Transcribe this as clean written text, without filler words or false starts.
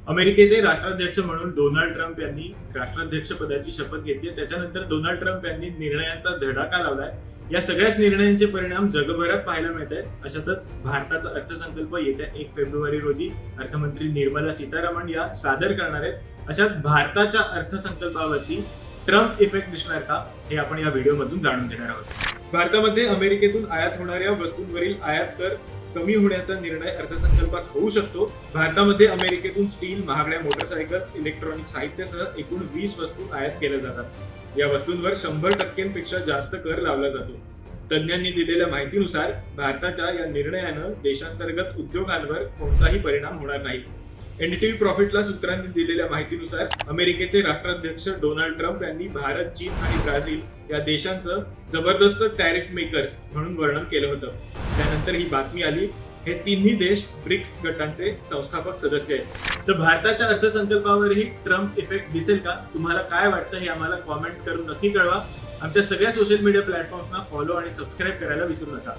अमेरिकेचे राष्ट्राध्यक्ष म्हणून डोनाल्ड ट्रम्प यांनी राष्ट्राध्यक्षपदाची शपथ घेतली। त्याच्यानंतर डोनाल्ड ट्रम्प यांनी निर्णयांचा धडाका लावलाय। या सगळ्याच निर्णयांचे परिणाम जगभरात पाहायला मिळत आहेत। अशातच भारताचा अर्थसंकल्प येत्या 1 फेब्रुवारी रोजी अर्थमंत्री निर्मला सीतारामन या सादर करणार आहेत। अशात भारताच्या अर्थसंकल्पावरती ट्रम्प इफेक्ट दिसणार का, हे आपण या व्हिडिओमधून जाणून घेणार आहोत। भारतामध्ये अमेरिकेतून आयात होणाऱ्या वस्तूंवरील आयात कर कमी होण्याचा निर्णय अर्थसंकल्पात होऊ शकतो। भारतामध्ये अमेरिकेतून स्टील, महागड्या मोटरसायकल्स, इलेक्ट्रॉनिक साहित्यासह एकूण 20 वस्तू आयात केल्या जातात। या वस्तूंवर 100% जास्त कर लावला जातो। तज्ञांनी दिलेल्या माहितीनुसार भारताच्या या निर्णयानं देशांतर्गत उद्योगांवर कोणताही परिणाम होणार नाही। एनडीटीव्ही प्रॉफिटला सूत्रांनी दिलेल्या माहितीनुसार अमेरिकेचे राष्ट्राध्यक्ष डोनाल्ड ट्रम्प यांनी भारत, चीन आणि ब्राझील या देशांचं जबरदस्त टॅरिफ मेकर्स म्हणून वर्णन केलं होतं। त्यानंतर ही बातमी आली, हे तिन्ही देश ब्रिक्स गटांचे संस्थापक सदस्य आहेत। तर भारताच्या अर्थसंकल्पावरही ट्रम्प इफेक्ट दिसेल का? तुम्हाला काय वाटतं हे आम्हाला कॉमेंट करून नक्की कळवा। आमच्या सगळ्या सोशल मीडिया प्लॅटफॉर्म्सना फॉलो आणि सबस्क्राईब करायला विसरू नका।